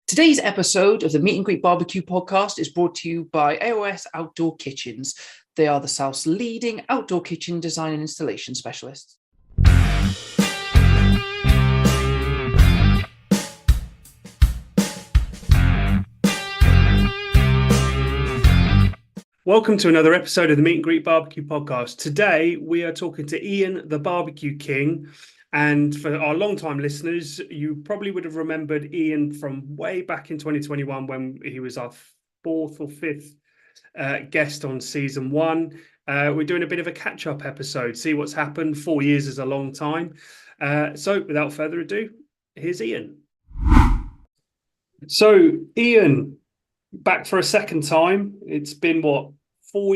Today's episode of the Meet and Greet Barbecue podcast is brought to you by AOS Outdoor Kitchens. They are the South's leading outdoor kitchen design and installation specialists. Welcome to another episode of the Meet and Greet Barbecue podcast. Today, we are talking to Ian, the Barbecue King. And for our long-time listeners, you probably would have remembered Ian from way back in 2021 when he was our fourth or fifth guest on season one. We're doing a bit of a catch-up episode, see what's happened. 4 years is a long time. So without further ado, here's Ian. So Ian, back for a second time. It's been, 4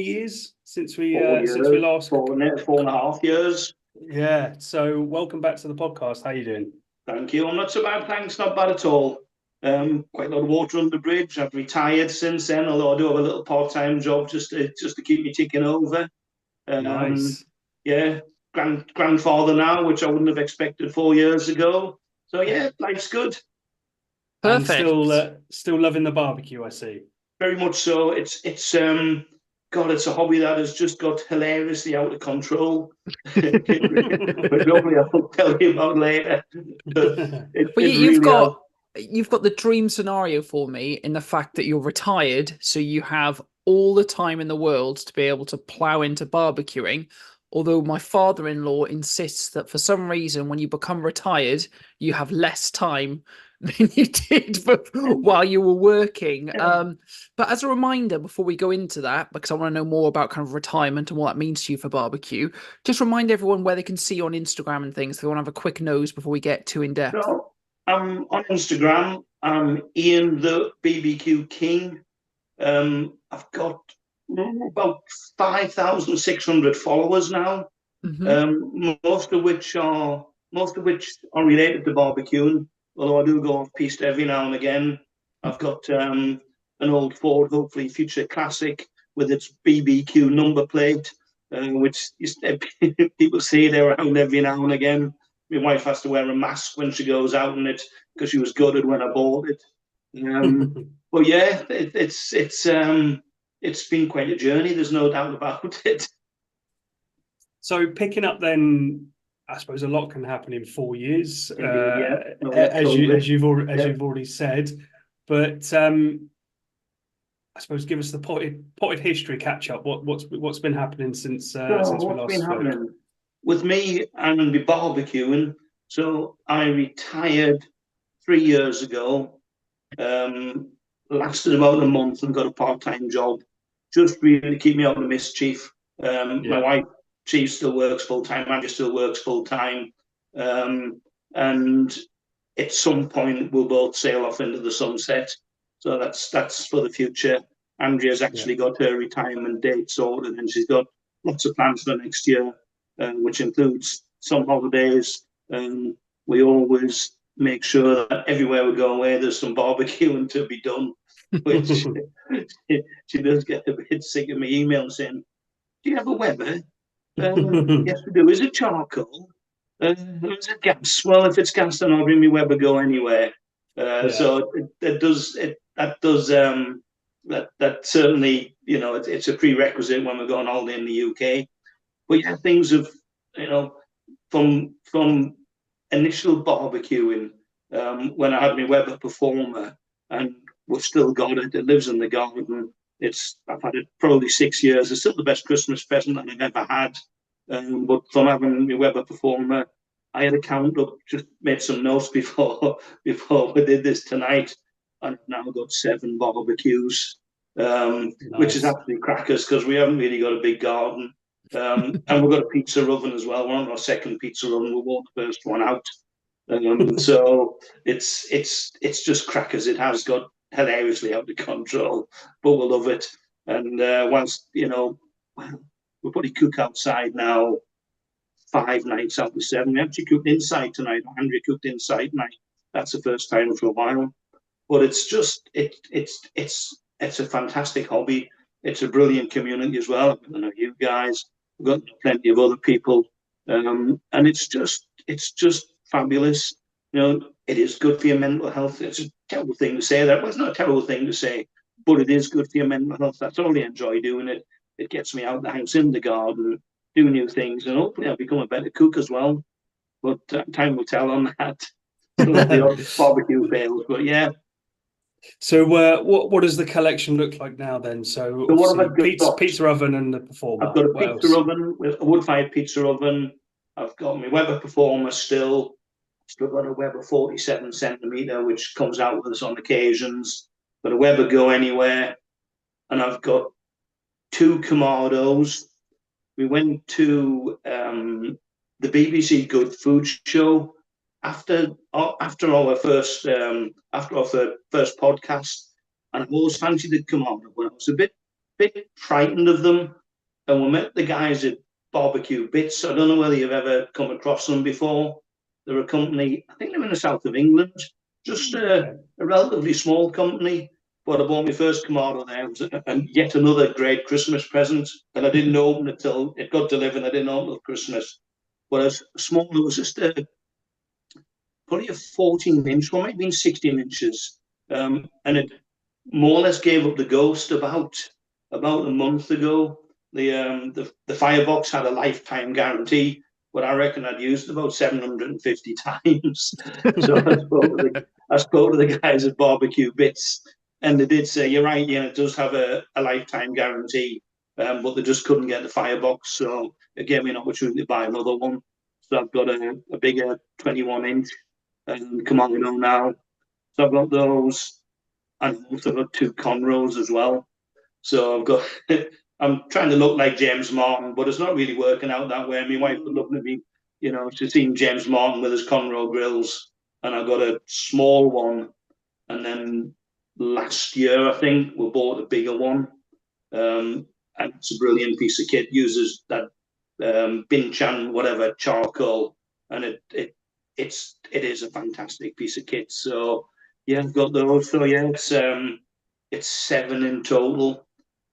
years since we last... 4.5 years. Yeah, so welcome back to the podcast. How are you doing? Thank you. I'm not so bad, thanks. Not bad at all. Quite a lot of water under the bridge. I've retired since then, although I do have a little part-time job just to keep me ticking over. Nice. Yeah, grandfather now, which I wouldn't have expected 4 years ago. So yeah, life's good. Perfect. And still loving the barbecue, I see. Very much so. It's a hobby that has just got hilariously out of control. But probably I'll tell you about later. You've got the dream scenario for me in the fact that you're retired, so you have all the time in the world to be able to plow into barbecuing. Although my father-in-law insists that for some reason, when you become retired, you have less time than you did while you were working. But as a reminder, before we go into that, because I want to know more about kind of retirement and what that means to you for barbecue, just remind everyone where they can see you on Instagram and things. If they want to have a quick nose before we get too in depth. So, on Instagram, I'm Ian the BBQ King. I've got about 5,600 followers now. Mm-hmm. Most of which are related to barbecuing. Although I do go off piste every now and again. I've got an old Ford, hopefully future classic, with its BBQ number plate, which people see it around every now and again. My wife has to wear a mask when she goes out in it because she was gutted when I bought it. But yeah, it's been quite a journey. There's no doubt about it. So picking up then, I suppose a lot can happen in 4 years, as you've already said. But I suppose give us the potted history catch up. What's been happening since we last spoke? With me and the barbecuing. So I retired 3 years ago. Lasted about a month and got a part-time job, just really to keep me out of mischief. My wife, she still works full-time, Andrea still works full-time. And at some point, we'll both sail off into the sunset. So that's for the future. Andrea's actually got her retirement date sorted, and she's got lots of plans for next year, which includes some holidays. We always make sure that everywhere we go away, there's some barbecuing to be done, which she does get a bit sick of me email saying, do you have a Weber? Yes, we do. Is it charcoal? Is it gas? Well, if it's gas, then I'll bring me Weber Go anywhere. So that certainly, it's a prerequisite when we go on holiday in the UK. But yeah, things have, from initial barbecuing, when I had my Weber Performer, and we've still got it. It lives in the garden. I've had it probably 6 years. It's still the best Christmas present that I've ever had. But from having my Weber Performer, I had a count up, just made some notes before we did this tonight. I've now got 7 barbecues, nice. Which is absolutely crackers because we haven't really got a big garden. And we've got a pizza oven as well. We're on our second pizza oven. We wore the first one out. So it's just crackers. It has got hilariously out of control, but we love it. And whilst we probably cook outside now 5 nights out of 7. We actually cooked inside tonight. Andrea cooked inside tonight. That's the first time for a while. But it's just it's a fantastic hobby. It's a brilliant community as well. I know you guys. We've got plenty of other people, and it's just fabulous. It is good for your mental health. It's terrible thing to say. That was not a terrible thing to say, but it is good for your mental health. That's all I enjoy doing it. It gets me out the house, in the garden, do new things, and hopefully I'll become a better cook as well. But time will tell on that. The odd barbecue fails, but yeah. So what does the collection look like now then? So what have I got? Pizza oven and the Performer. I've got a pizza oven, a wood-fired pizza oven. I've got my Weber Performer still. Still got a Weber 47 centimeter, which comes out with us on occasions. Got a Weber Go Anywhere, and I've got 2 Kamados. We went to the BBC Good Food Show after our first podcast, and I've always fancied the Kamado, but I was a bit frightened of them. And we met the guys at Barbecue Bits. I don't know whether you've ever come across them before. They're a company, I think they're in the south of England, just a relatively small company. But I bought my first Kamado there, and yet another great Christmas present. And I didn't open it till it got delivered. I didn't open it till Christmas. But it was small. It was just probably a 14-inch, or maybe 16 inches. And it more or less gave up the ghost about a month ago. The firebox had a lifetime guarantee, but I reckon I'd used it about 750 times. So I spoke to the guys at Barbecue Bits, and they did say, you're right, yeah, it does have a lifetime guarantee, but they just couldn't get the firebox. So it gave me an opportunity to buy another one. So I've got a bigger 21-inch Kamado now. So I've got those, and I've also got 2 Conros as well. So I've got, I'm trying to look like James Martin, but it's not really working out that way. My wife was looking at me, she's seen James Martin with his Conroe grills, and I got a small one. And then last year, I think, we bought a bigger one. And it's a brilliant piece of kit. Uses that Binchan, whatever, charcoal, and it is a fantastic piece of kit. So yeah, I've got those. So yeah, it's 7 in total,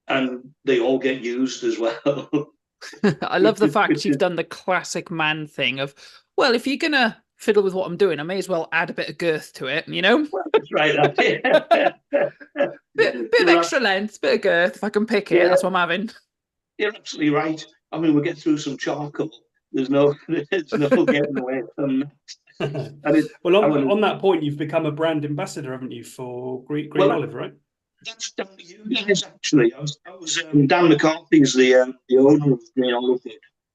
and they all get used as well. I love the fact you've done the classic man thing of, well, if you're gonna fiddle with what I'm doing, I may as well add a bit of girth to it, Well, that's right. bit of extra length, bit of girth. If I can pick it, that's what I'm having. You're absolutely right. I mean, we'll get through some charcoal. There's no getting away from that. Well, on that point, you've become a brand ambassador, haven't you, for Green Olive, right? That's down to you guys, actually. I was Dan McCarthy's the owner of Green Olive,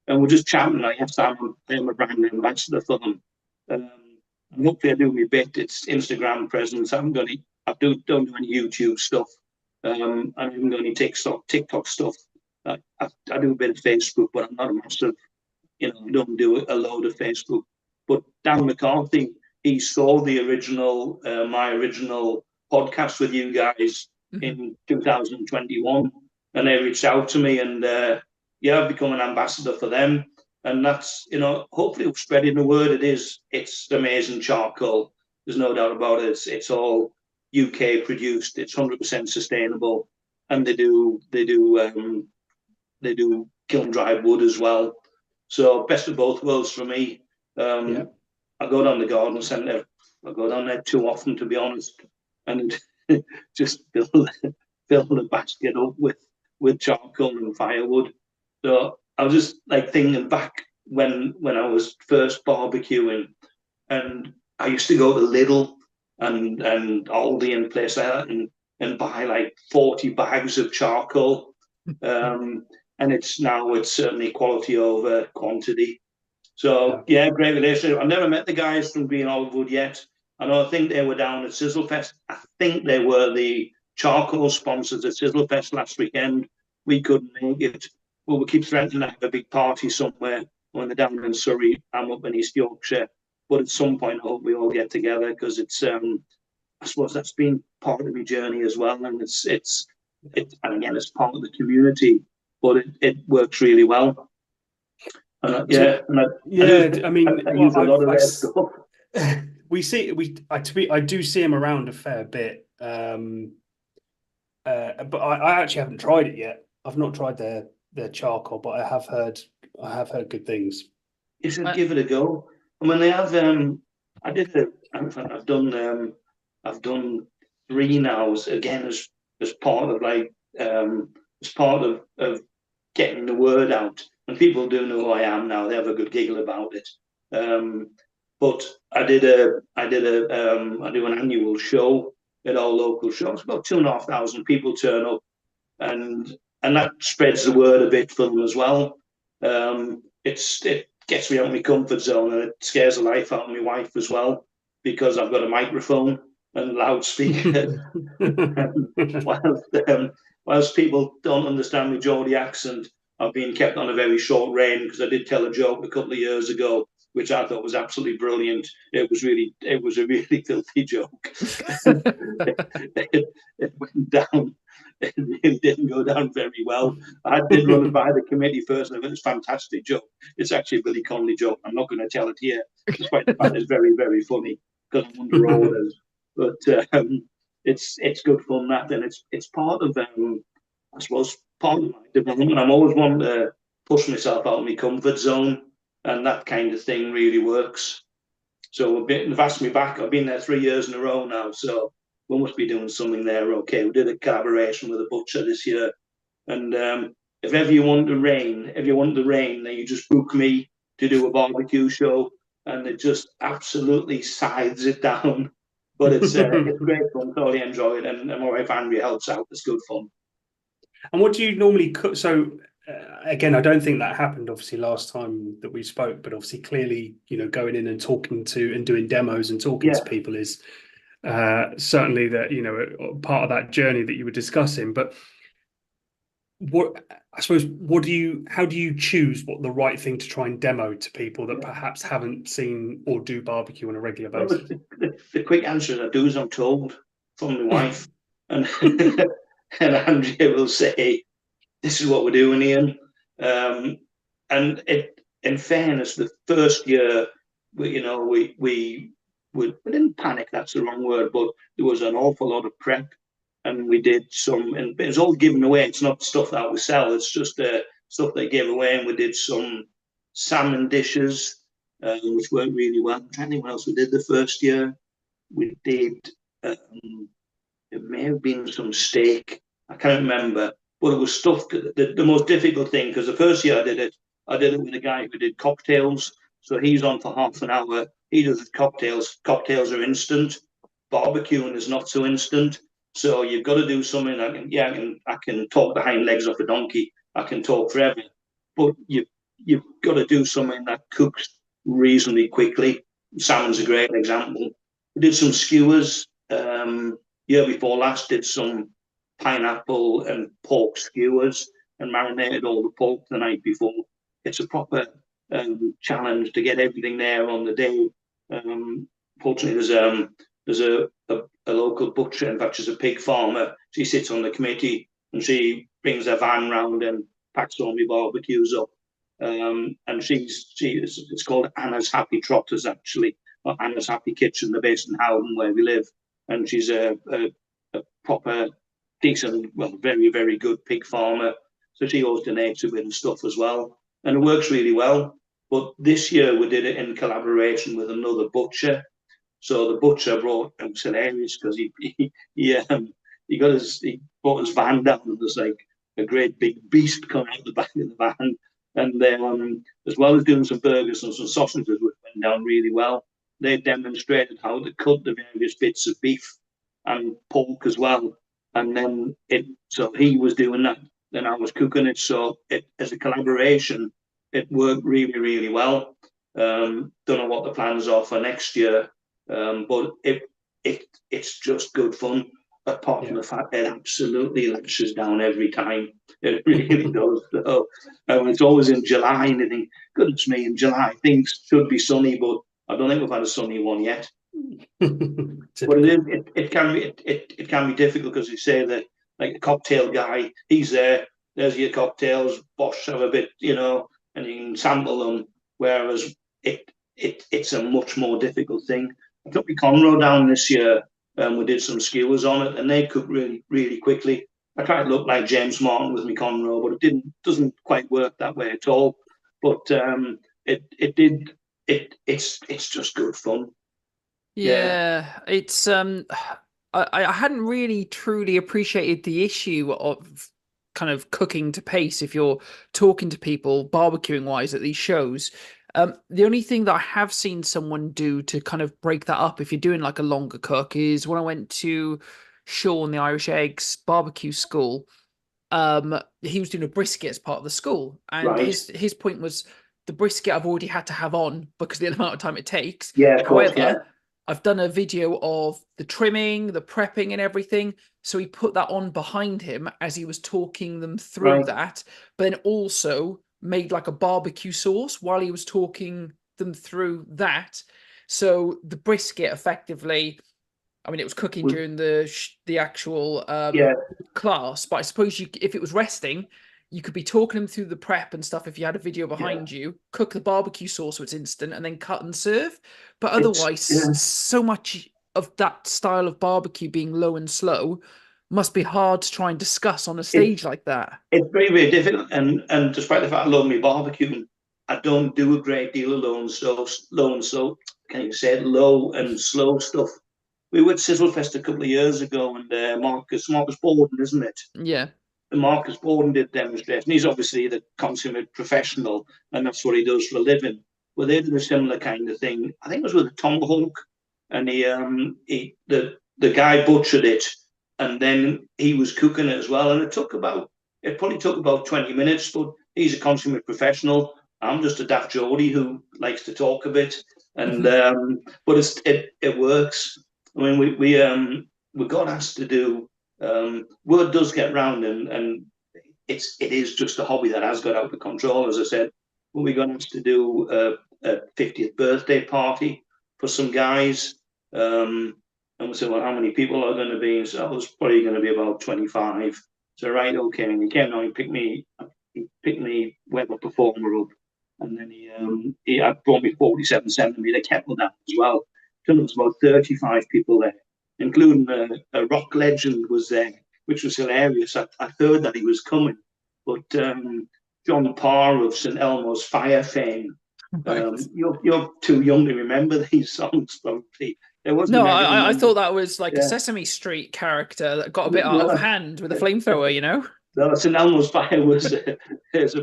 and we're just chatting. Like, yes, I'm a brand ambassador for them. And hopefully, I do my bit. It's Instagram presence. I don't do any YouTube stuff. I haven't got any TikTok stuff. I do a bit of Facebook, but I'm not a massive. I don't do a load of Facebook. But Dan McCarthy, he saw the original, my original podcast with you guys in 2021, and they reached out to me, and I've become an ambassador for them. And that's, hopefully we're spreading the word. It's amazing charcoal. There's no doubt about it. It's all UK produced. It's 100% sustainable, and they do kiln dried wood as well. So best of both worlds for me. I go down the garden centre. I go down there too often, to be honest, and just fill the basket up with charcoal and firewood. So I was just like thinking back when I was first barbecuing, and I used to go to Lidl and Aldi and places like that, and buy like 40 bags of charcoal. And it's certainly quality over quantity. So yeah, great relationship. I've never met the guys from Green Olive Wood yet. I think they were down at Sizzlefest. I think they were the charcoal sponsors at Sizzlefest last weekend. We couldn't make it. Well, we keep threatening to have a big party somewhere when they're down in Surrey. I'm up in East Yorkshire. But at some point, I hope we all get together, because it's, I suppose that's been part of my journey as well. And it's and again, it's part of the community, but it works really well. I use a lot of their stuff. I do see him around a fair bit, but I actually haven't tried it yet. I've not tried their charcoal, but I have heard good things. You should give it a go. I mean, they have. I've done I've done 3 now, again, as part of as part of getting the word out. And people do know who I am now. They have a good giggle about it. But I do an annual show at our local shows. About 2,500 people turn up, and that spreads the word a bit for them as well. It gets me out of my comfort zone, and it scares the life out of my wife as well, because I've got a microphone and loudspeakers. Whilst people don't understand my Geordie accent, I've been kept on a very short rein, because I did tell a joke a couple of years ago, which I thought was absolutely brilliant. It was a really filthy joke. It went down. It really didn't go down very well. I did run it by the committee first, and it's a fantastic joke. It's actually a Billy Connolly joke. I'm not going to tell it here, despite the fact it's very, very funny, because I'm under orders. But it's good fun, that, and it's part of I suppose part of my development. I'm always wanting to push myself out of my comfort zone, and that kind of thing really works. So they've asked me back. I've been there 3 years in a row now, so we must be doing something there. Okay, we did a collaboration with a butcher this year, and if ever you want the rain, then you just book me to do a barbecue show, and it just absolutely sides it down. But it's great fun. Totally enjoy it, and my wife Andrea helps out. It's good fun. And what do you normally cook? So again, I don't think that happened obviously last time that we spoke, but obviously clearly, going in and talking to and doing demos and talking to people is certainly that, part of that journey that you were discussing. But how do you choose what the right thing to try and demo to people that perhaps haven't seen or do barbecue on a regular basis? Well, the quick answer is I do as I'm told from my wife, and and Andrea will say, "This is what we're doing, Ian." And in fairness, the first year, we didn't panic. That's the wrong word, but there was an awful lot of prep, and we did some, and it was all given away. It's not stuff that we sell. It's just stuff they gave away, and we did some salmon dishes, which worked really well. I'm trying to think what else we did the first year. We did. It may have been some steak. I can't remember, but it was stuff. The most difficult thing, because the first year I did it with a guy who did cocktails. So he's on for half an hour. He does his cocktails. Cocktails are instant. Barbecuing is not so instant. So you've got to do something. I can talk the hind legs off a donkey. I can talk forever, but you've got to do something that cooks reasonably quickly. Salmon's a great example. We did some skewers. Year before last, did some pineapple and pork skewers and marinated all the pork the night before. It's a proper challenge to get everything there on the day. Fortunately, there's a local butcher. In fact, she's a pig farmer. She sits on the committee, and she brings her van round and packs all my barbecues up. And it's called Anna's Happy Trotters, actually, or Anna's Happy Kitchen. They're based in Howden, where we live, and she's a proper, decent, well, very, very good pig farmer. So she always donates a bit of stuff as well, and it works really well. But this year we did it in collaboration with another butcher. So the butcher brought, it was hilarious, because he brought his van down, and there's like a great big beast coming out the back of the van. And then, as well as doing some burgers and some sausages, which went down really well, they demonstrated how to cut the various bits of beef and pork as well. And then so he was doing that, then I was cooking it. So as a collaboration, it worked really, really well. Don't know what the plans are for next year, but it's just good fun. Apart from the fact that it absolutely lashes down every time. It really does. So, it's always in July, and I think, goodness me, in July things should be sunny, but I don't think we've had a sunny one yet. But it can be difficult, because you say that, like, a cocktail guy, he's there. There's your cocktails. Bosh, have a bit, and you can sample them. Whereas it's a much more difficult thing. I took my Conroe down this year. We did some skewers on it, and they cook really, really quickly. I tried to look like James Martin with my Conroe, but doesn't quite work that way at all. But it's just good fun. Yeah, it's I hadn't really truly appreciated the issue of kind of cooking to pace if you're talking to people barbecuing wise at these shows. The only thing that I have seen someone do to kind of break that up if you're doing like a longer cook is when I went to Sean, the Irish Eggs barbecue school. He was doing a brisket as part of the school, and Right. his point was the brisket I've already had to have on because of the amount of time it takes. Yeah, of course. Yeah. However, I've done a video of the trimming, the prepping, and everything. So he put that on behind him as he was talking them through Right. that, but then also made like a barbecue sauce while he was talking them through that. So the brisket effectively, I mean, it was cooking during the actual Yeah. class, but I suppose if it was resting, you could be talking them through the prep and stuff if you had a video behind you, cook the barbecue sauce so it's instant, and then cut and serve. But otherwise, so much of that style of barbecue being low and slow must be hard to try and discuss on a stage like that. It's very, very difficult. And despite the fact I love me barbecuing, I don't do a great deal of low and slow. Can you say it? Low and slow stuff. We were at Sizzlefest a couple of years ago, and Marcus Borden, isn't it? Yeah. And Marcus Borden did a demonstration. He's obviously the consummate professional, and that's what he does for a living. Well, they did a similar kind of thing. I think it was with a tomahawk, and the guy butchered it, and then he was cooking it as well. And it probably took about 20 minutes, but he's a consummate professional. I'm just a daft Geordie who likes to talk a bit, and but it works. I mean, we got asked to do. Word does get round, and it is just a hobby that has got out of control. As I said, when we got asked to do a 50th birthday party for some guys, and we said, well, how many people are going to be? So it was probably going to be about 25. So right, okay, and he came down, he picked me weather performer up, and then he had brought me 47 centimeter kettle down as well. So there was about 35 people there, including a rock legend was there, which was hilarious. I heard that he was coming, but John Parr of St Elmo's Fire fame. You're too young to remember these songs, probably. No, I thought that was like a Sesame Street character that got a bit out of hand with a flamethrower, you know? No, St Elmo's Fire was a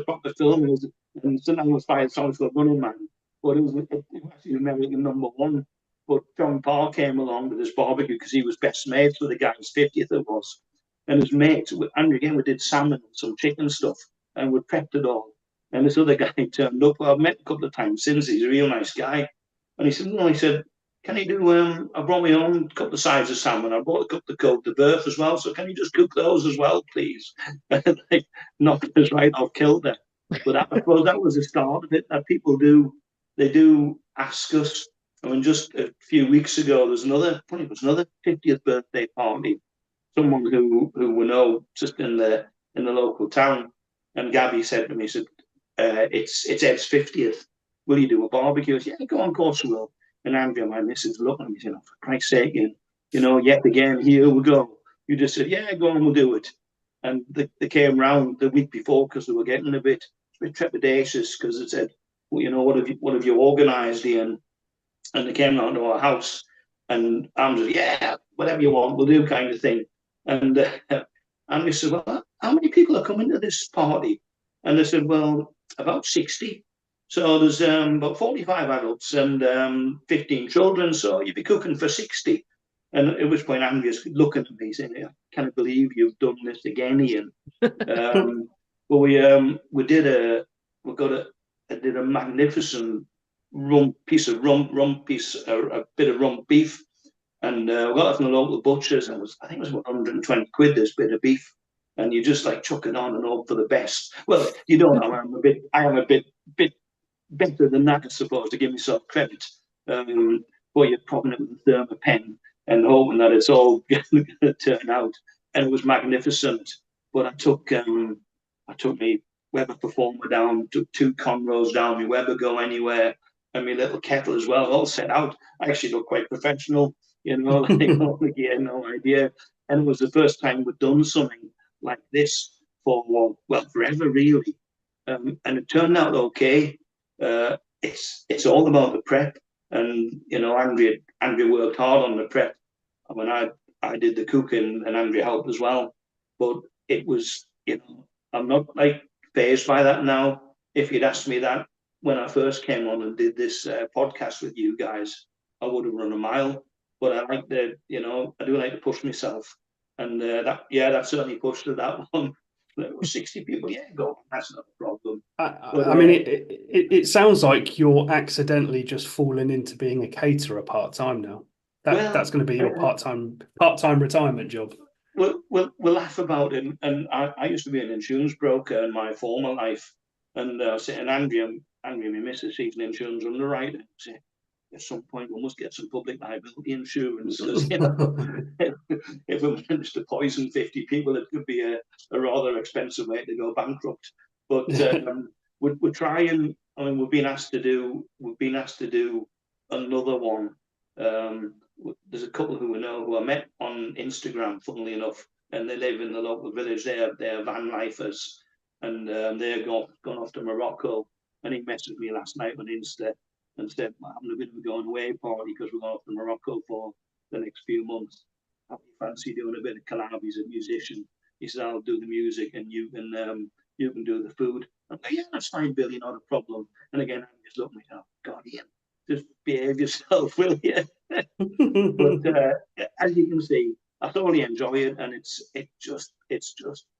proper film. And St Elmo's Fire song's called Running Man, but it was actually American #1. But John Parr came along to this barbecue because he was best mates with the guy's 50th it was. And his mates, and again, we did salmon and some chicken stuff, and we prepped it all. And this other guy turned up. Well, I've met a couple of times since. He's a real nice guy. And he said, no, he said, can you do, I brought my own couple of sides of salmon. I brought a couple of Côte de Boeuf as well. So can you just cook those as well, please? Like, knocked us right off kilter. But I suppose that was the start of it, that people they do ask us. I mean, just a few weeks ago, there was another 50th birthday party. Someone who we know just in the local town, and Gabby said to me, "said it's Ed's 50th. Will you do a barbecue?" I said, "Yeah, go on, of course we will." And Andrea, my missus, looked at me and said, "Oh, for Christ's sake, yet again, here we go." You just said, "Yeah, go on, we'll do it." And they came round the week before because they were getting a bit trepidatious because they said, "Well, what have you organised, Ian?" And they came round to our house, and I'm just, yeah, whatever you want, we'll do, kind of thing. And we said, well, how many people are coming to this party? And they said, well, about 60. So there's about 45 adults and 15 children, so you'd be cooking for 60. And at which point Andrea's looking at me saying, I can't believe you've done this again, Ian. But we did a magnificent a bit of rump beef, and we got it from the local butchers, and I think it was about 120 quid this bit of beef, and you just like chuck it on and hope for the best. Well, you don't know, I am a bit better than that, I suppose, to give myself credit. But you're propping it with a thermopen and hoping that it's all going to turn out, and it was magnificent. But I took me Weber performer down, took 2 Conros down, my Weber Go Anywhere, and my little kettle as well, all set out. I actually look quite professional, like yeah, no idea. And it was the first time we'd done something like this for forever, really. And it turned out okay. It's all about the prep. And Andrea worked hard on the prep. I mean, I did the cooking, and Andrea helped as well. But it was, I'm not like phased by that now. If you'd asked me that when I first came on and did this podcast with you guys, I would have run a mile. But I like I do like to push myself, and that certainly pushed to that one. There were 60 people. Yeah, go. That's not a problem. I mean, it sounds like you're accidentally just falling into being a caterer part-time now. That's going to be your part-time retirement job. We'll laugh about it. And I used to be an insurance broker in my former life, and Andrea, my missus, she's an insurance underwriter. So at some point, we must get some public liability insurance, because if we manage to poison 50 people, it could be a rather expensive way to go bankrupt. But we're trying. I mean, we've been asked to do another one. There's a couple who we know who I met on Instagram, funnily enough, and they live in the local village. They're van lifers, and they're gone off to Morocco. And he messaged me last night on Insta and said, "I'm having a bit of a going away party because we're going off to Morocco for the next few months. How do you fancy doing a bit of collab? He's a musician." He said, "I'll do the music and you can do the food." I'm like, "Yeah, that's fine, Billy, not a problem." And again, I'm just looking at, "Oh God, Ian, just behave yourself, will you?" But as you can see, I thoroughly enjoy it, and it's just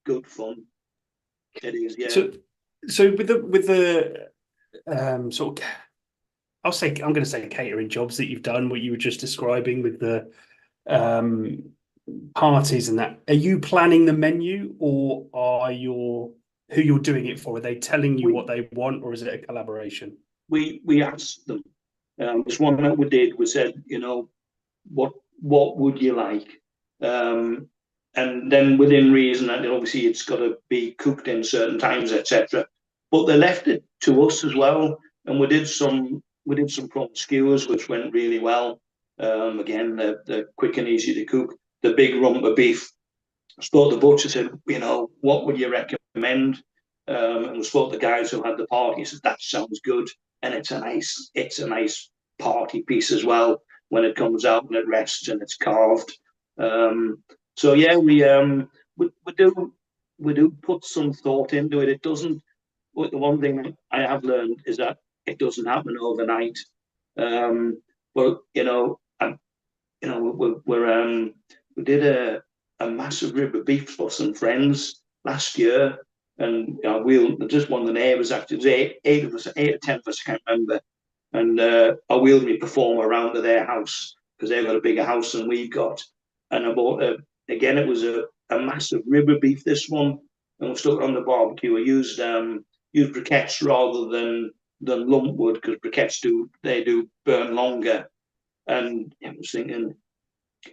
good fun. It is, yeah. So with the sort of, I'm going to say catering jobs that you've done, what you were just describing with the parties and that, are you planning the menu, or who you're doing it for? Are they telling you what they want, or is it a collaboration? We asked them. There's one that we did. We said, what would you like? And then within reason, and obviously it's got to be cooked in certain times, etc. But they left it to us as well, and we did some prawn skewers, which went really well. Again, they're quick and easy to cook. The big rump of beef. I spoke to the butcher, said, what would you recommend? And we spoke to the guys who had the party. He said, that sounds good, and it's a nice party piece as well when it comes out and it rests and it's carved. So yeah, we do put some thought into it. It doesn't. The one thing I have learned is that it doesn't happen overnight. But we did a massive rib of beef for some friends last year, and just one of the neighbours, actually, it was 8 or 10 of us, I can't remember, and I wheeled me performer around to their house because they've got a bigger house than we've got, and I bought it was a massive rib of beef, this one, and we stuck it on the barbecue. I used briquettes rather than lump wood, because briquettes do burn longer, and I was thinking,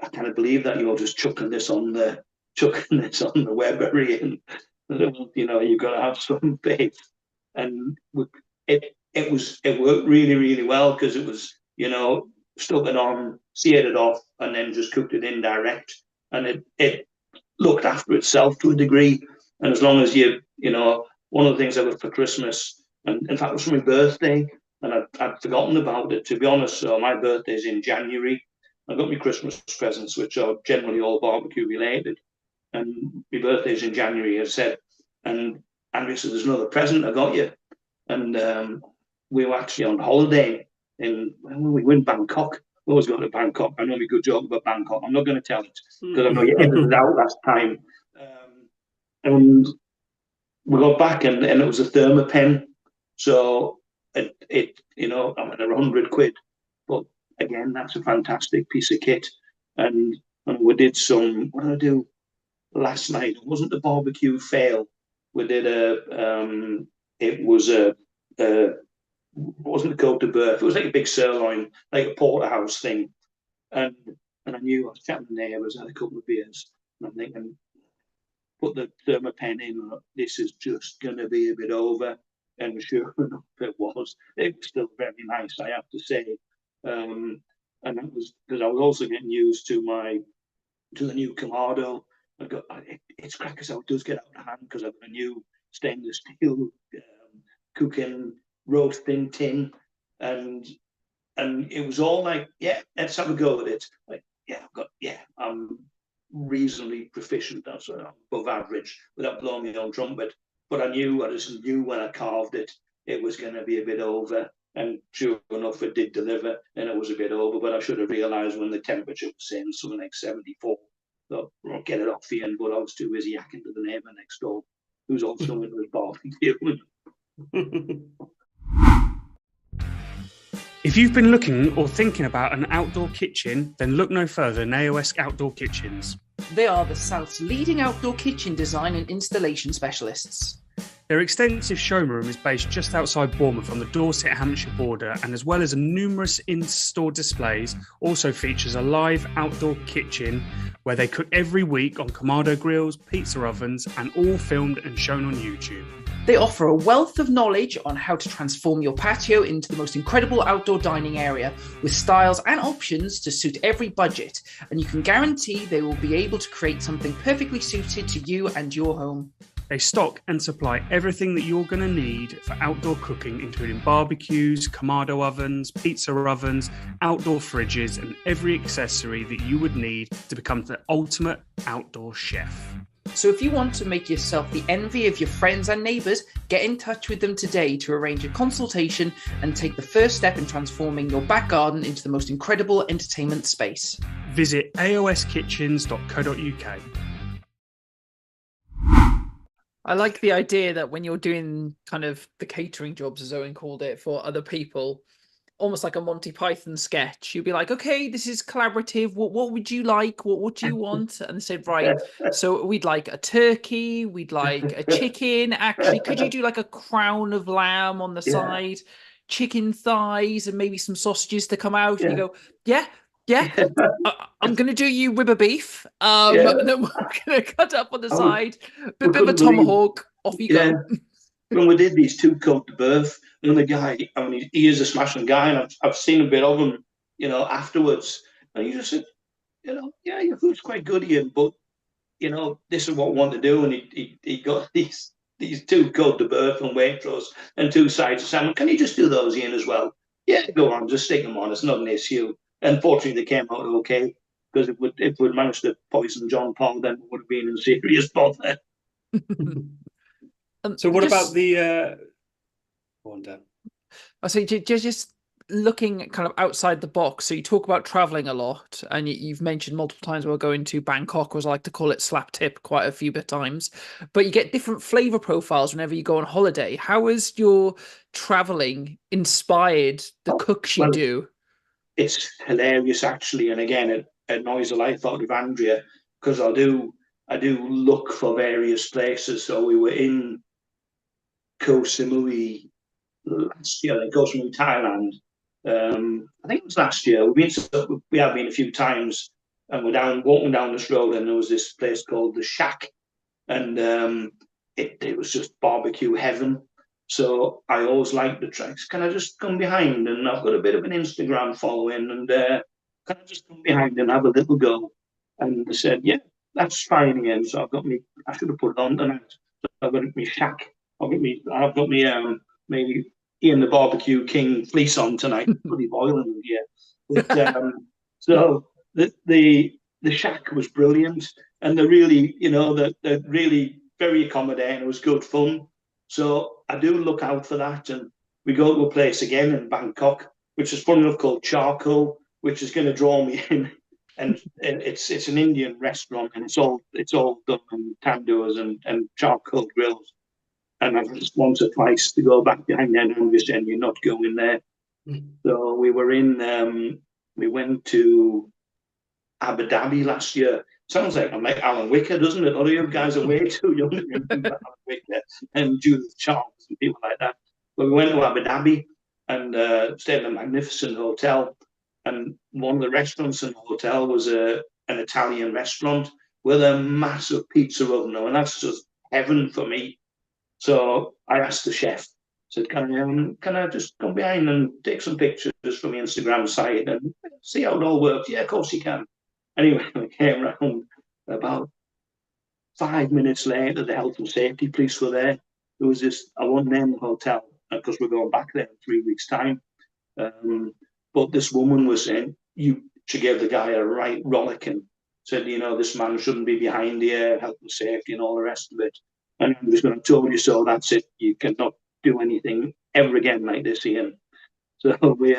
I can't believe that you're just chucking this on the Weberry, and you've got to have some faith. And it worked really, really well, because it was, stuck it on, seared it off, and then just cooked it in direct, and it looked after itself to a degree. And as long as one of the things I got for Christmas, and in fact it was for my birthday, and I'd forgotten about it, to be honest. So my birthday's in January. I got my Christmas presents, which are generally all barbecue related, and my birthday's in January, I said, and Andrea said, "There's another present I got you." And we were actually on holiday we were in Bangkok. We always go to Bangkok. I know a good joke about Bangkok. I'm not going to tell it, because I know you edited it out last time. And we got back, and it was a thermopen. So I'm at £100, but again, that's a fantastic piece of kit. And we did some. What did I do last night? It wasn't a barbecue fail. We did it wasn't a Côte de Boeuf. It was like a big sirloin, like a porterhouse thing. And I knew I was chatting to neighbours, had a couple of beers, and I'm thinking, put the thermopen in. This is just going to be a bit over. And sure enough, it was. It was still very nice, I have to say. And that was because I was also getting used to the new Kamado. It's crackers how it does get out of hand, because I've got a new stainless steel cooking roasting tin, and and it was all like, yeah, let's have a go at it. Like, I'm reasonably proficient. That's above average without blowing my own trumpet. But I just knew when I carved it, it was going to be a bit over. And sure enough, it did deliver, and it was a bit over. But I should have realised when the temperature was saying something like 74. So I'll get it off the end, but I was too busy yakking to the neighbour next door, who's also into his barbecue. If you've been looking or thinking about an outdoor kitchen, then look no further than AOS Outdoor Kitchens. They are the South's leading outdoor kitchen design and installation specialists. Their extensive showroom is based just outside Bournemouth on the Dorset-Hampshire border, and as well as numerous in-store displays, also features a live outdoor kitchen where they cook every week on Kamado grills, pizza ovens, and all filmed and shown on YouTube. They offer a wealth of knowledge on how to transform your patio into the most incredible outdoor dining area with styles and options to suit every budget, and you can guarantee they will be able to create something perfectly suited to you and your home. They stock and supply everything that you're going to need for outdoor cooking, including barbecues, Kamado ovens, pizza ovens, outdoor fridges, and every accessory that you would need to become the ultimate outdoor chef. So if you want to make yourself the envy of your friends and neighbours, get in touch with them today to arrange a consultation and take the first step in transforming your back garden into the most incredible entertainment space. Visit aoskitchens.co.uk. I like the idea that when you're doing kind of the catering jobs, as Owen called it, for other people, almost like a Monty Python sketch, you'd be like, okay, this is collaborative. What would you like? What do you want? And they said, right, so we'd like a turkey, we'd like a chicken. Actually, could you do like a crown of lamb on the side, chicken thighs, and maybe some sausages to come out? And you go, yeah. I'm going to do you ribber beef. And then we're going to cut up on the side, bit of a tomahawk, off you go. When we did these two Côte de Boeuf, and the guy, I mean, he is a smashing guy, and I've seen a bit of him, afterwards. And he just said, your food's quite good, Ian, but, this is what we want to do. And he got these two Côte de Boeuf and Waitrose and two sides of salmon. Can you just do those, Ian, as well? Yeah, go on, just stick them on. It's not an issue. Unfortunately, they came out okay, because if we'd managed to poison John Paul, then we would have been in serious bother. So what about the... Go on, Dan. I say, just looking kind of outside the box. So you talk about traveling a lot, and you've mentioned multiple times we're going to Bangkok, or as I like to call it, slap tip, quite a few times. But you get different flavor profiles whenever you go on holiday. How has your traveling inspired the cooks you do? It's hilarious, actually, and again, it annoys the life out of Andrea, because I do look for various places. So we were in Koh Samui last year, Koh Samui, Thailand. I think it was last year. We have been a few times, and we're walking down this road, and there was this place called the Shack, and it was just barbecue heaven. So I always like the tracks. Can I just come behind? And I've got a bit of an Instagram following, and can I just come behind and have a little go? And they said, yeah, that's fine again. So I should have put it on tonight. So I've got my Shack. I've got me maybe Ian the Barbecue King fleece on tonight. Bloody boiling in here. But, so the Shack was brilliant, and they're really, they're really very accommodating. It was good fun. So I do look out for that, and we go to a place again in Bangkok, which is funny enough called Charcoal, which is going to draw me in. And it's an Indian restaurant, and it's all done on tandoors and charcoal grills. And I've just once or twice to go back behind there, and I'm just saying, you're not going there. So we went to Abu Dhabi last year. Sounds like I'm like Alan Wicker, doesn't it? All of you guys are way too young to remember Alan Wicker and Judith Charles and people like that. But we went to Abu Dhabi and stayed in a magnificent hotel. And one of the restaurants in the hotel was an Italian restaurant with a massive pizza oven, and that's just heaven for me. So I asked the chef, said, can I just come behind and take some pictures from the Instagram site and see how it all works? Yeah, of course you can. Anyway, I came around about 5 minutes later. The health and safety police were there. There was I won't name the hotel because we're going back there in 3 weeks' time. But this woman was saying, she gave the guy a right rollicking, said, this man shouldn't be behind here, health and safety and all the rest of it. And he was going to told you so, that's it. You cannot do anything ever again like this, Ian. So we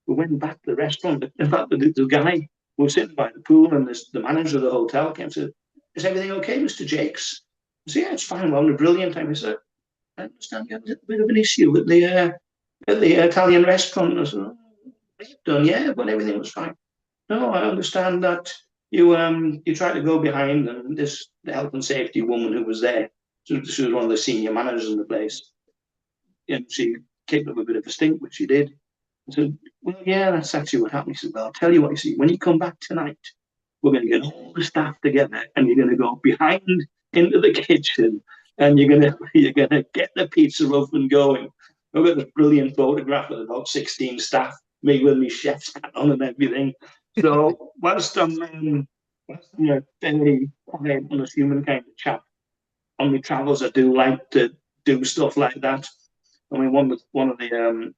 went back to the restaurant. In fact, the guy we were sitting by the pool, and the manager of the hotel came and said, "Is everything okay, Mr. Jakes?" I said, "Yeah, it's fine. We're having a brilliant time." He said, "I understand you had a bit of an issue at the Italian restaurant." I said, "Oh, done, yeah, but everything was fine." "No, I understand that you tried to go behind, and the health and safety woman who was there, she was one of the senior managers in the place, and she kicked up a bit of a stink, which she did." I said, "Well, yeah, that's actually what happened." He said, "Well, I'll tell you what, you see, when you come back tonight, we're going to get all the staff together, and you're going to go behind into the kitchen, and you're going to get the pizza oven going." I've got this brilliant photograph of about 16 staff, me with my chef's hat on and everything. So whilst I'm a very quiet, unassuming kind of chap, on my travels I do like to do stuff like that. I mean, one of the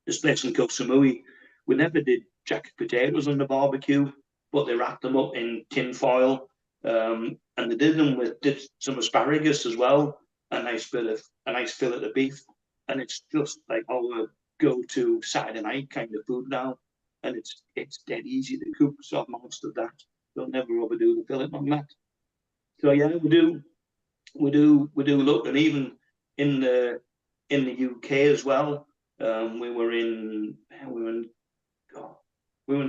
this place in Koh Samui, we never did jacket potatoes on the barbecue, but they wrapped them up in tin foil, and they did some asparagus as well, a nice fillet of beef, and it's just like our go-to Saturday night kind of food now, and it's dead easy to cook. So I've mastered that. Don't never overdo the fillet on that. So yeah, we do look, and even in the UK as well. We were in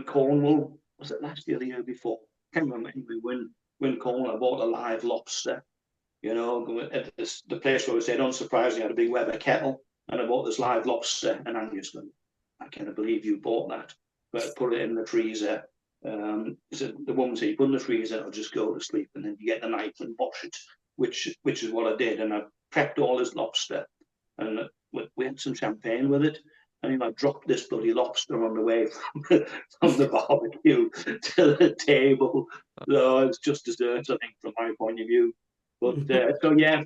Cornwall. Was it last year or the year before? Can't remember. Anyway, when Cornwall, I bought a live lobster. At the place where we stayed, unsurprisingly, had a big Weber kettle, and I bought this live lobster, and I'm just going, "I can't believe you bought that." But I put it in the freezer. So the woman said, "You put it in the freezer, it'll just go to sleep, and then you get the knife and wash it," which is what I did, and I prepped all this lobster, and we had some champagne with it. And I dropped this bloody lobster on the way from the barbecue to the table. So it's just dessert, I think, from my point of view. But so yeah,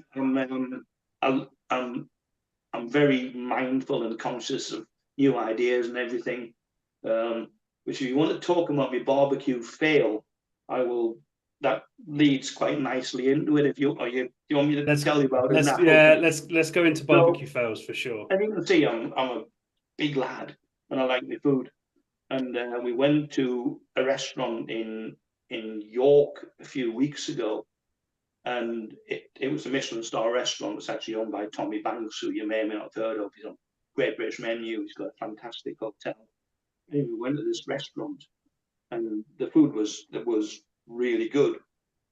I'm very mindful and conscious of new ideas and everything. Which, if you want to talk about my barbecue fail, I will. That leads quite nicely into it. If you want me to tell you about it now? Yeah, let's go into barbecue fails for sure. And you can see I'm a big lad and I like my food. And we went to a restaurant in York a few weeks ago, and it was a Michelin star restaurant. It's actually owned by Tommy Banks, who you may or may not have heard of. He's on Great British Menu. He's got a fantastic hotel. And we went to this restaurant, and the food was really good.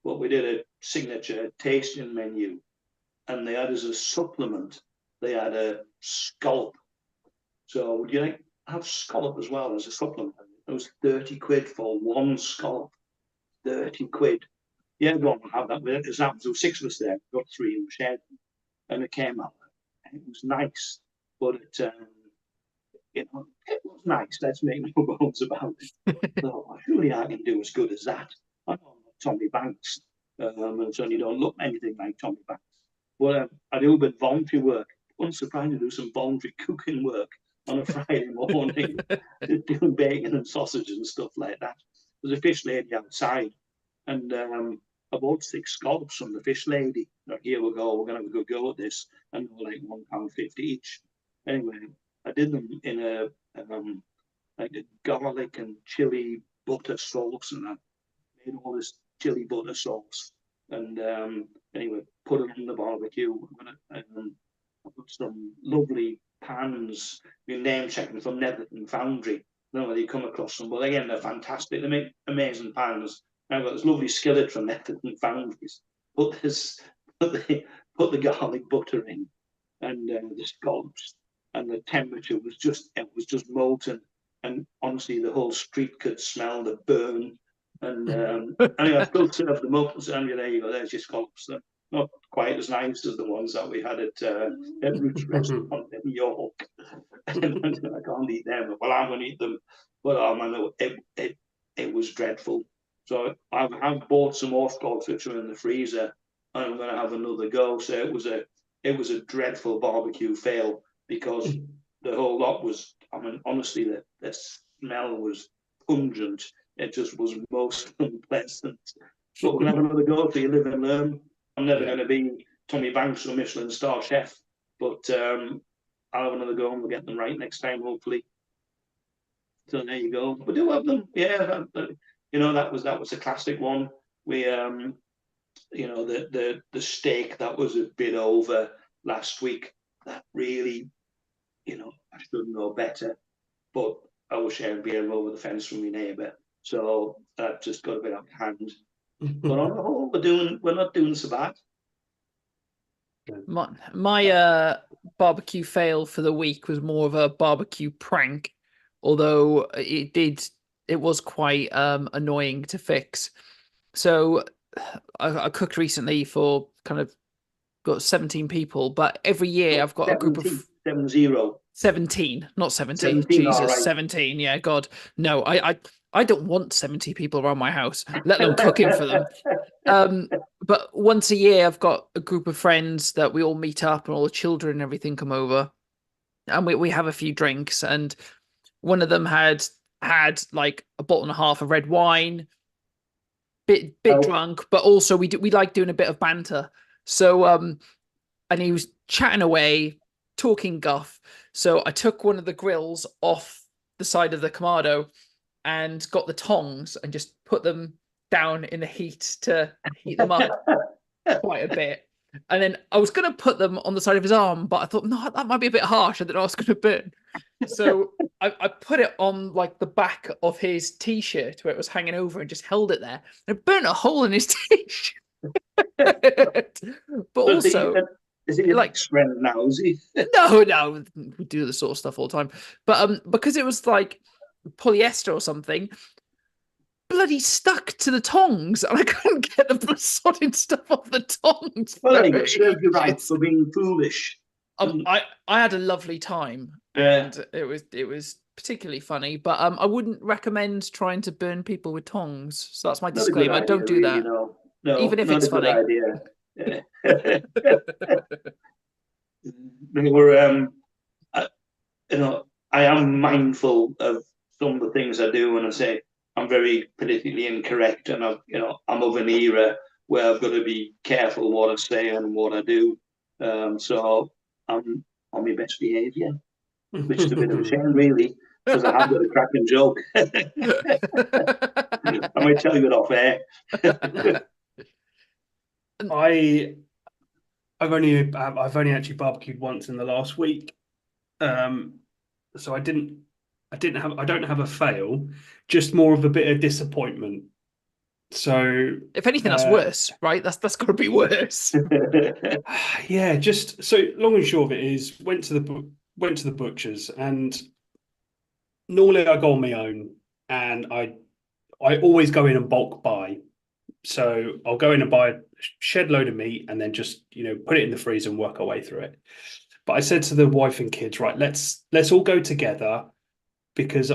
But we did a signature tasting menu, and they had as a supplement, they had a scallop. So would you like have scallop as well as a supplement? It was 30 quid for one scallop. 30 quid. Yeah, go on and have that. There was 6 of us there. Got 3 and shared them. And it came out. It was nice, but it was nice. Let's make no bones about it. So surely I can do as good as that. I know I'm not Tommy Banks, and certainly don't look anything like Tommy Banks. But I do a bit of voluntary work. Unsurprisingly, do some voluntary cooking work on a Friday morning, doing bacon and sausage and stuff like that. There's a fish lady outside, and I bought 6 scallops from the fish lady. Like, here we go, we're going to have a good go at this. And they were like £1.50 each. Anyway, I did them in a garlic and chili butter sauce, and I made all this chili butter sauce. And anyway, put them in the barbecue. I put some lovely pans, been name checking from Netherton Foundry. I don't know whether you come across them, but again, they're fantastic. They make amazing pans. I've got this lovely skillet from Netherton Foundries. Put the garlic butter in, and the scallops, and the temperature was just molten. And honestly, the whole street could smell the burn. And anyway, I still served them up and said, "There you go, there's your scallops." They're not quite as nice as the ones that we had at Roots Restaurant in York. And I can't eat them. Well, I'm going to eat them. But man, it was dreadful. So I've bought some more scallops which are in the freezer, and I'm going to have another go. So it was a dreadful barbecue fail, because the whole lot was, I mean, honestly, the smell was pungent. It just was most unpleasant. But we'll have another go, so you live and learn. I'm never going to be Tommy Banks or Michelin star chef, but I'll have another go and we'll get them right next time, hopefully. So there you go. We do have them, yeah. That was a classic one. We, the steak that was a bit over last week. That really, I should know better, but I was sharing beer over the fence from my neighbour, so that just got a bit out of hand. But on the whole, we're not doing so bad. My barbecue fail for the week was more of a barbecue prank, although it was quite annoying to fix. So I cooked recently for kind of got 17 people, but every year I've got 17, a group of 17, not 70. 17, Jesus, right. 17. Yeah, God. No, I don't want 70 people around my house, let alone cooking for them. But once a year I've got a group of friends that we all meet up and all the children and everything come over. And we have a few drinks, and one of them had like a bottle and a half of red wine, bit drunk, but also we like doing a bit of banter. So and he was chatting away, talking guff. So I took one of the grills off the side of the Kamado and got the tongs and just put them down in the heat to heat them up quite a bit. And then I was going to put them on the side of his arm, but I thought, no, that might be a bit harsh. I didn't know I was going to burn. So I put it on like the back of his t-shirt where it was hanging over and just held it there. And it burnt a hole in his t-shirt. But also, is he like friend now? Is he? No, we do this sort of stuff all the time. But because it was like polyester or something, bloody stuck to the tongs, and I couldn't get the blood stuff off the tongs. Well, you served you right for being foolish. I had a lovely time, and it was particularly funny. But I wouldn't recommend trying to burn people with tongs. So that's my disclaimer. Idea, don't do that. Really, no, even if it's funny. Idea. They were, I am mindful of some of the things I do when I say I'm very politically incorrect, and I'm of an era where I've got to be careful what I say and what I do. So I'm on my best behaviour, which is a bit of a shame, really, because I have got a cracking joke. I might tell you it off air. I've only actually barbecued once in the last week, so I don't have a fail, just more of a bit of disappointment. So if anything, that's worse, right? That's got to be worse. Yeah, just so long and short of it is, went to the butchers, and normally I go on my own, and I always go in and bulk buy. So I'll go in and buy a shed load of meat and then just, put it in the freezer and work our way through it. But I said to the wife and kids, right, let's all go together, because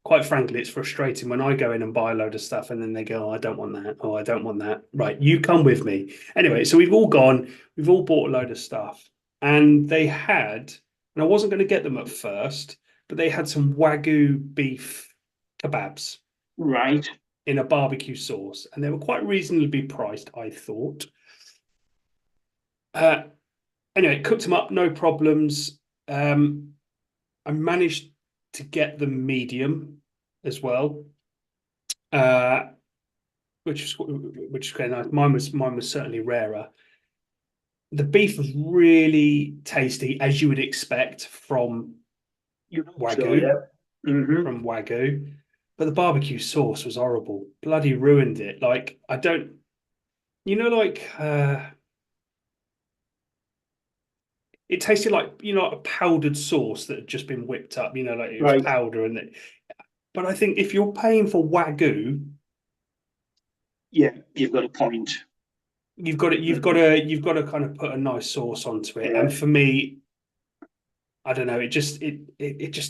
quite frankly, it's frustrating when I go in and buy a load of stuff and then they go, oh, I don't want that. Oh, I don't want that. Right, you come with me. Anyway, so we've all gone, we've all bought a load of stuff, and they had, and I wasn't going to get them at first, but they had some Wagyu beef kebabs. Right. In a barbecue sauce, and they were quite reasonably priced, I thought. Anyway, cooked them up, no problems. I managed to get them medium as well, which is quite nice. Mine was certainly rarer. The beef was really tasty, as you would expect from Wagyu. So, yeah. Mm-hmm. From Wagyu. But the barbecue sauce was horrible. Bloody ruined it. Like, I don't, it tasted like, a powdered sauce that had just been whipped up, like it was powder. But I think if you're paying for Wagyu, yeah, you've got a point. You've got to kind of put a nice sauce onto it. Yeah. And for me, I don't know, it just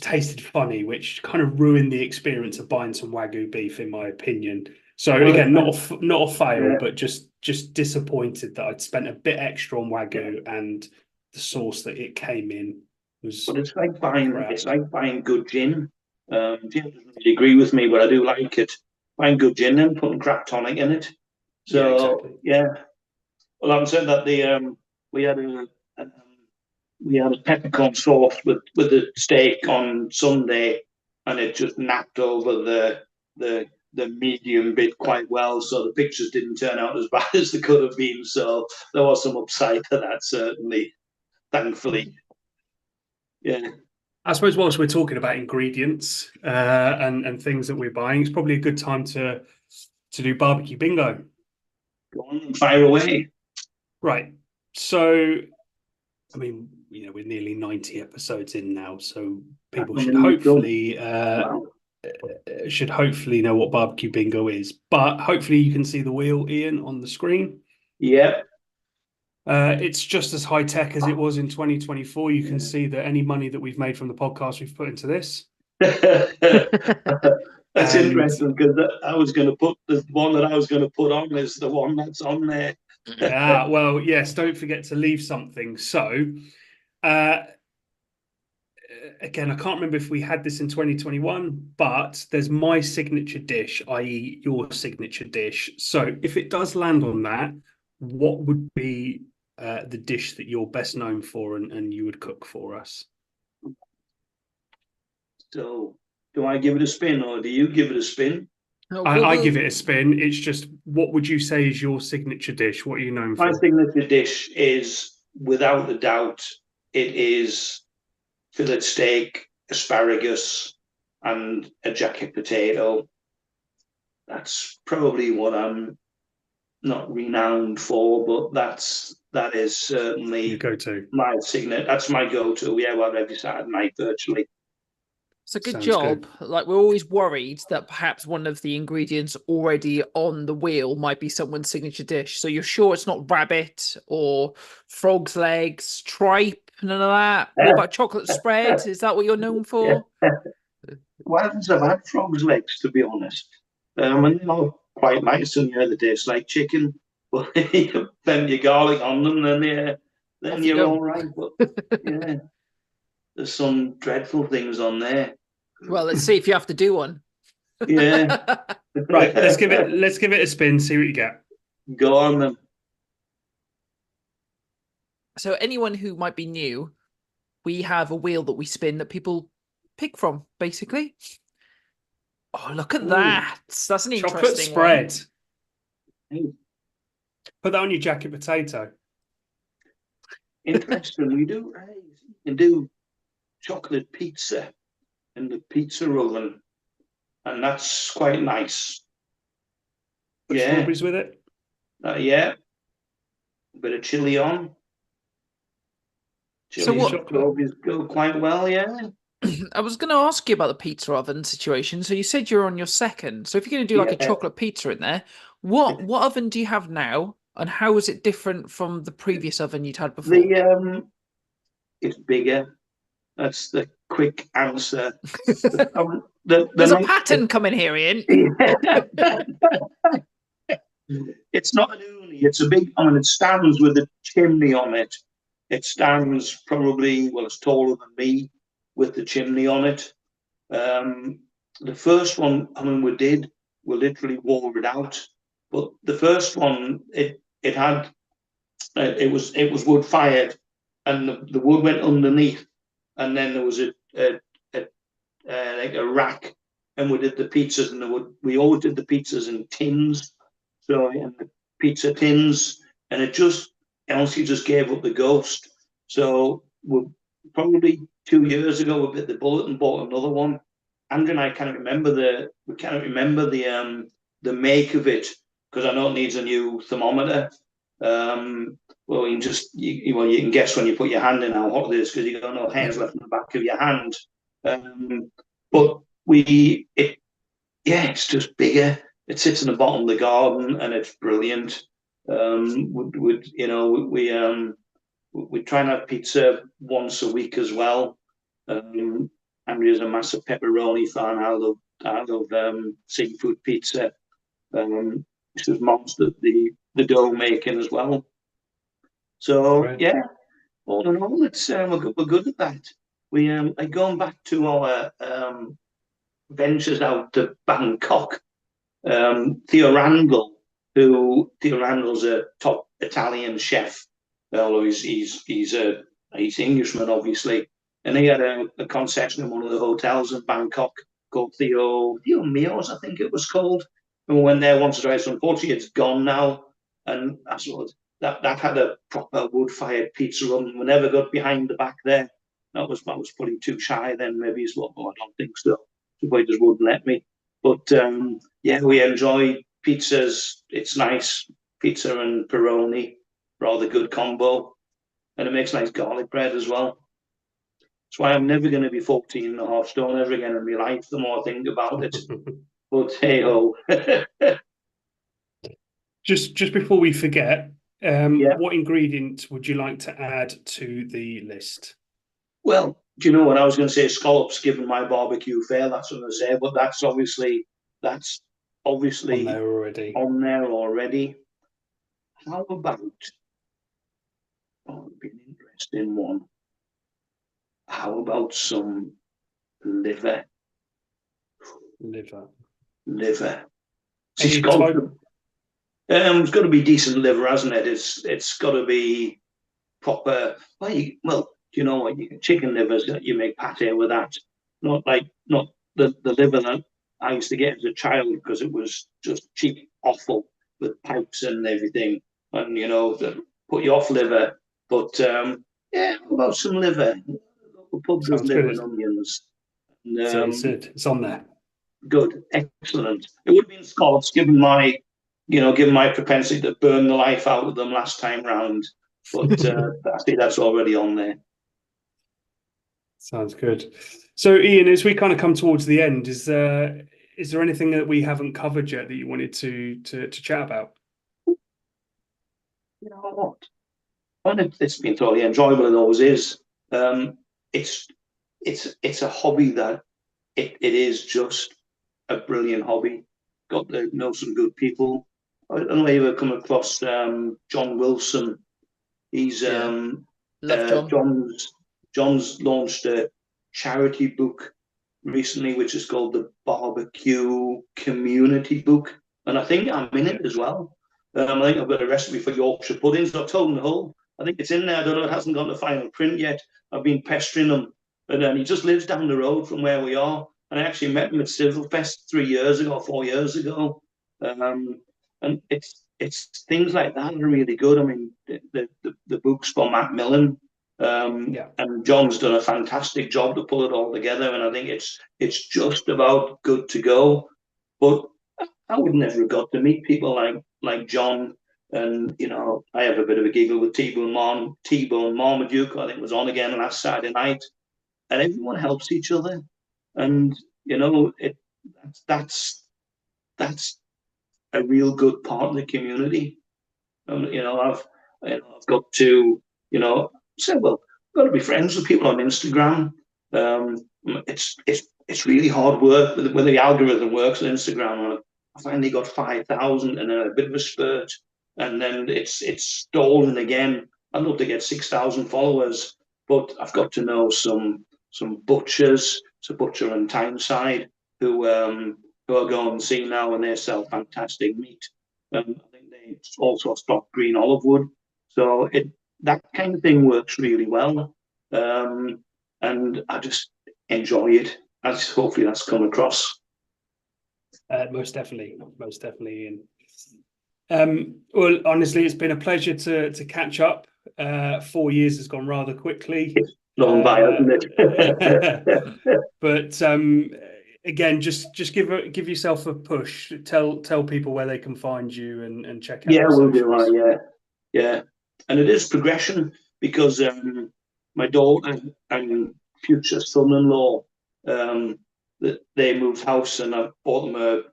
tasted funny, which kind of ruined the experience of buying some Wagyu beef, in my opinion. So again, not a fail, yeah. But just disappointed that I'd spent a bit extra on Wagyu, and the sauce that it came in But it's like buying good gin. Jim doesn't really agree with me, but I do like it. Buying good gin and putting crap tonic in it. So exactly. yeah. Well, I'm saying that we had a peppercorn sauce with the steak on Sunday, and it just napped over the medium bit quite well. So the pictures didn't turn out as bad as they could have been. So there was some upside to that, certainly, thankfully. Yeah. I suppose whilst we're talking about ingredients and things that we're buying, it's probably a good time to do barbecue bingo. Go on, fire away. Right. So, I mean, we're nearly 90 episodes in now, so people should hopefully know what barbecue bingo is. But hopefully you can see the wheel, Ian, on the screen. Yeah. It's just as high tech as it was in 2024. You can see that any money that we've made from the podcast we've put into this. That's interesting, because I was going to put the one that I was going to put on is the one that's on there. Well, yes, don't forget to leave something. So, again, I can't remember if we had this in 2021, but there's my signature dish, i.e. your signature dish. So if it does land on that, what would be the dish that you're best known for and you would cook for us? So do I give it a spin, or do you give it a spin? I give it a spin. It's just, what would you say is your signature dish? What are you known for? My signature dish is, without a doubt, it is fillet steak, asparagus, and a jacket potato. That's probably what I'm not renowned for, but that is certainly your go-to. My signature. That's my go-to. Yeah, well, every Saturday night virtually. It's a good job. Good. Like, we're always worried that perhaps one of the ingredients already on the wheel might be someone's signature dish. So you're sure it's not rabbit or frog's legs, tripe, none of that? What about chocolate spread? Is that what you're known for? Yeah. Well, I've had frog's legs, to be honest. And they're not quite nice, and they taste like chicken. But you bend your garlic on them, then you're all right. But yeah. There's some dreadful things on there. Well, let's see if you have to do one. Yeah. Right. Let's give it a spin. See what you get. Go on then. So anyone who might be new, we have a wheel that we spin that people pick from, basically. Oh, look at that! That's an interesting chocolate spread. One. Put that on your jacket potato. Interesting. You can do chocolate pizza in the pizza oven, and that's quite nice. Put strawberries with it. Yeah, a bit of chili on. Chili and strawberries go quite well. Yeah. I was going to ask you about the pizza oven situation. So you said you're on your second. So if you're going to do like a chocolate pizza in there, what oven do you have now, and how is it different from the previous oven you'd had before? It's bigger. That's the quick answer. There's a pattern coming here, Ian. It's not an uni. It's a big. It stands with a chimney on it. It stands probably, it's taller than me, with the chimney on it. The first one, we literally wore it out. But the first one, it was wood fired, and the wood went underneath, and then there was like a rack, and we did the pizzas, and we always did the pizzas in tins, so in the pizza tins, and it honestly just gave up the ghost. So we probably 2 years ago we bit the bullet and bought another one. Andrew and I can't remember the make of it, because I know it needs a new thermometer. Well, you can guess when you put your hand in how hot it is, because you got no hairs left in the back of your hand. But it's just bigger. It sits in the bottom of the garden, and it's brilliant. We try and have pizza once a week as well. Andrea's a massive pepperoni fan. I love seafood pizza. This is mom's the dough making as well. So right. Yeah, all in all, it's we're good at that. We going back to our ventures out to Bangkok. Theo Randall's a top Italian chef. Although he's Englishman, obviously, and he had a concession in one of the hotels in Bangkok called Theo Mio's, I think it was called. And we went there once or twice. Unfortunately, it's gone now, and that had a proper wood-fired pizza oven. We never got behind the back there. That was probably too shy then. Maybe as well. Oh, I don't think so. Somebody just wouldn't let me. But yeah, we enjoy pizzas. It's nice. Pizza and pepperoni, rather good combo. And it makes nice garlic bread as well. That's why I'm never going to be 14.5 stone ever again in my life, the more I think about it. But hey-ho. Just before we forget, what ingredients would you like to add to the list? Well, do you know what? I was going to say scallops, given my barbecue fare, that's what I say, but that's obviously on there already. How about, it'd be an interesting one. How about some liver? Liver. It's got to be decent liver, hasn't it? It's got to be proper. Well, do you know what? Chicken livers, you make pate with that. Not the liver that I used to get as a child because it was just cheap offal with pipes and everything, and put you off liver. But yeah, about some liver. The pub does liver and onions. And, so it's on there. Good, excellent. It would have been scallops, given my propensity to burn the life out of them last time round. But I think that's already on there. Sounds good. So, Ian, as we kind of come towards the end, is there anything that we haven't covered yet that you wanted to chat about? You know what? Well, it's been totally enjoyable. It always is. It's a hobby that it is just a brilliant hobby. Got to know some good people. I don't know if you've ever come across John Wilson. He's love John. John's launched a charity book recently, which is called the Barbecue Community Book, and I think I'm in it as well. I think I've got a recipe for Yorkshire puddings. I've told him the whole. I think it's in there. I don't know. It hasn't got the final print yet. I've been pestering him, and he just lives down the road from where we are. And I actually met him at Civilfest 4 years ago. And it's things like that are really good. I mean, the book's for Matt Millen, and John's done a fantastic job to pull it all together. And I think it's just about good to go. But I would never have got to meet people like John. And I have a bit of a giggle with T-Bone Marmaduke, I think was on again last Saturday night, and everyone helps each other. And that's a real good part of the community. I've got to say, well, I've got to be friends with people on Instagram. It's really hard work with the algorithm works on Instagram. I finally got 5,000 and a bit of a spurt, and then it's stalling again. I'd love to get 6,000 followers, but I've got to know some butchers. It's a butcher in Tyneside who I go and see now, and they sell fantastic meat. I think they also stock green olive wood, so that kind of thing works really well, and I just enjoy it. Hopefully that's come across. Most definitely, Ian. Well, honestly, it's been a pleasure to catch up. 4 years has gone rather quickly. It's long by, hasn't it? But again, just give yourself a push. Tell people where they can find you and check out. Yeah, we'll do that. Yeah. And it is progression because my daughter and future son-in-law, they moved house, and I bought them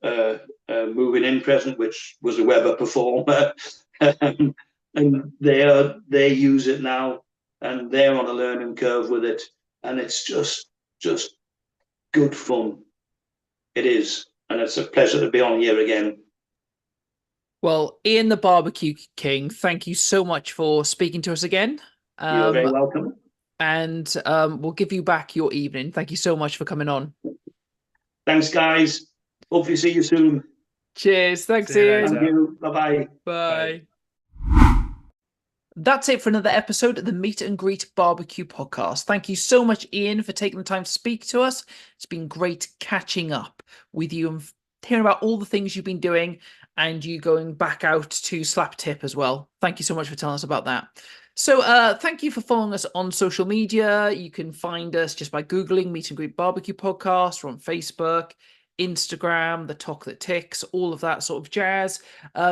a moving in present, which was a Weber Performer, and they use it now, and they're on a learning curve with it, and it's just good fun. It is, and it's a pleasure to be on here again. Well, Ian the Barbecue King, thank you so much for speaking to us again. You're very welcome. and we'll give you back your evening. Thank you so much for coming on. Thanks, guys. Hopefully see you soon. Cheers. Thanks, Ian. Thank you. Bye-bye. Bye. That's it for another episode of the Meet and Greet Barbecue Podcast. Thank you so much, Ian, for taking the time to speak to us. It's been great catching up with you and hearing about all the things you've been doing, and you going back out to Slap Tip as well. Thank you so much for telling us about that. So thank you for following us on social media. You can find us just by Googling Meet and Greet Barbecue Podcast. We're on Facebook, Instagram, The Talk That Ticks, all of that sort of jazz.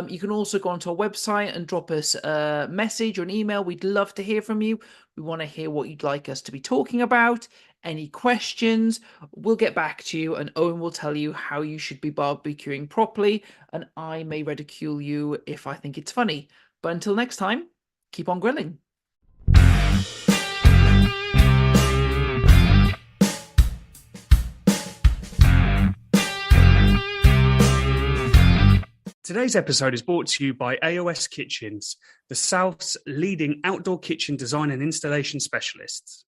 You can also go onto our website and drop us a message or an email. We'd love to hear from you. We want to hear what you'd like us to be talking about. Any questions, we'll get back to you, and Owen will tell you how you should be barbecuing properly, and I may ridicule you if I think it's funny. But until next time, keep on grilling. Today's episode is brought to you by AOS Kitchens, the South's leading outdoor kitchen design and installation specialists.